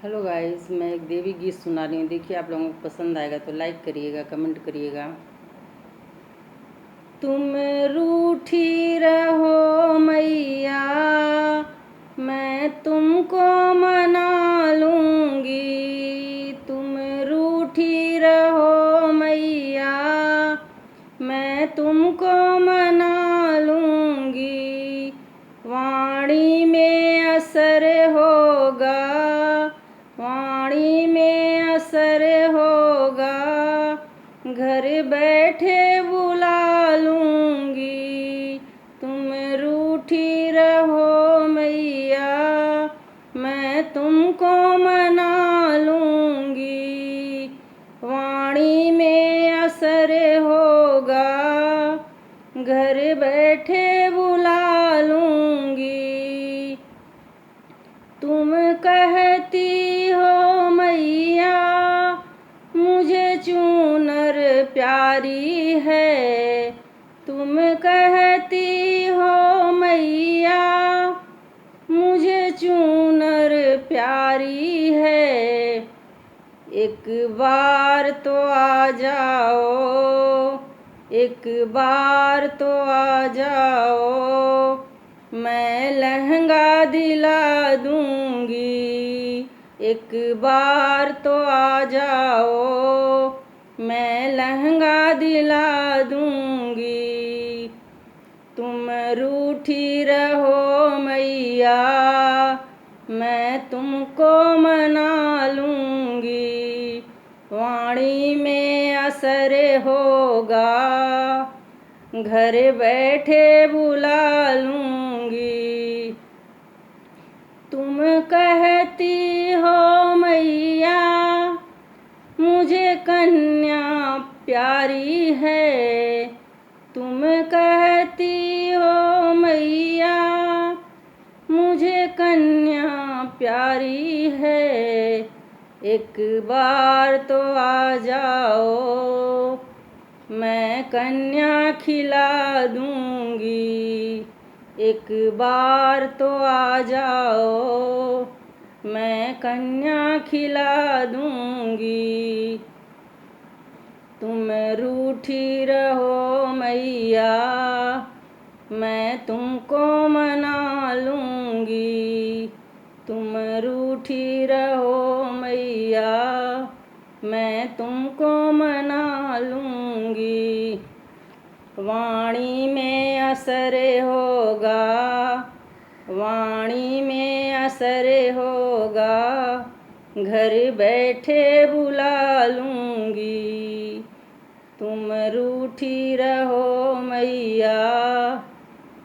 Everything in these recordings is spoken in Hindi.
हेलो गाइस, मैं एक देवी गीत सुना रही हूँ। देखिए, आप लोगों को पसंद आएगा तो लाइक करिएगा, कमेंट करिएगा। तुम रूठी रहो मैया, मैं तुमको मना लूँगी। तुम रूठी रहो मैया, मैं तुमको मना लूँगी। वाणी में असर होगा, वाणी में असर होगा, घर बैठे बुला लूँगी। तुम रूठी रहो मैया, मैं तुमको मना लूँगी। वाणी में असर होगा, घर बैठे बुला लूँगी। तुम कहती हो मैया, मुझे चूनर प्यारी है। तुम कहती हो मैया, मुझे चूनर प्यारी है। एक बार तो आ जाओ, एक बार तो आ जाओ, मैं लहंगा दिला दूँगी। एक बार तो आ जाओ, मैं लहंगा दिला दूँगी। तुम रूठी रहो मैया, मैं तुमको मना लूँगी। वाणी में असर होगा, घर बैठे बुला लूँगी। तुम कहती हो मैया, मुझे कन्या प्यारी है। तुम कहती हो मैया, मुझे कन्या प्यारी है। एक बार तो आ जाओ, मैं कन्या खिला दूँगी। एक बार तो आ जाओ, मैं कन्या खिला दूँगी। तुम रूठी रहो मैया, मैं तुमको मना लूँगी। तुम रूठी रहो मैया, मैं तुमको मना लूँगी। वाणी में असर होगा, वाणी में असर होगा, घर बैठे बुला लूँगी। तुम रूठी रहो मैया,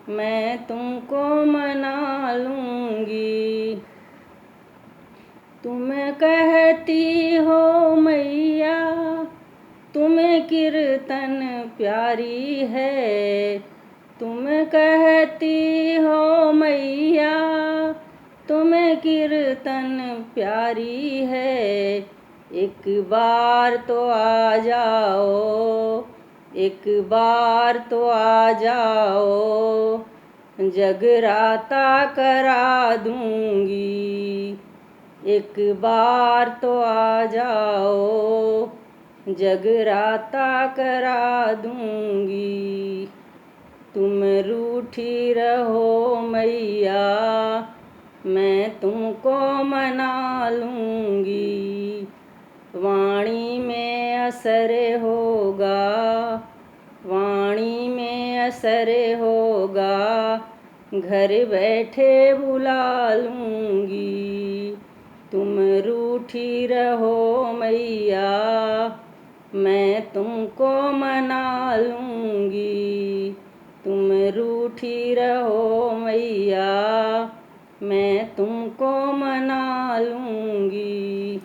मैं तुमको मना लूँगी। तुम कहती हो मैया, तुम्हें कीर्तन प्यारी है। तुम कहती हो मैया, तुम्हें कीर्तन प्यारी है। एक बार तो आ जाओ, एक बार तो आ जाओ, जगराता करा दूँगी। एक बार तो आ जाओ, जगराता करा दूँगी। तुम रूठी रहो मैया, मैं तुमको मना लूँगी। वाणी में असर होगा, वाणी में असर होगा, घर बैठे बुला लूँगी। तुम रूठी रहो मैया, मैं तुमको मना लूँगी। तुम रूठी रहो मैया, मैं तुमको मना लूँगी।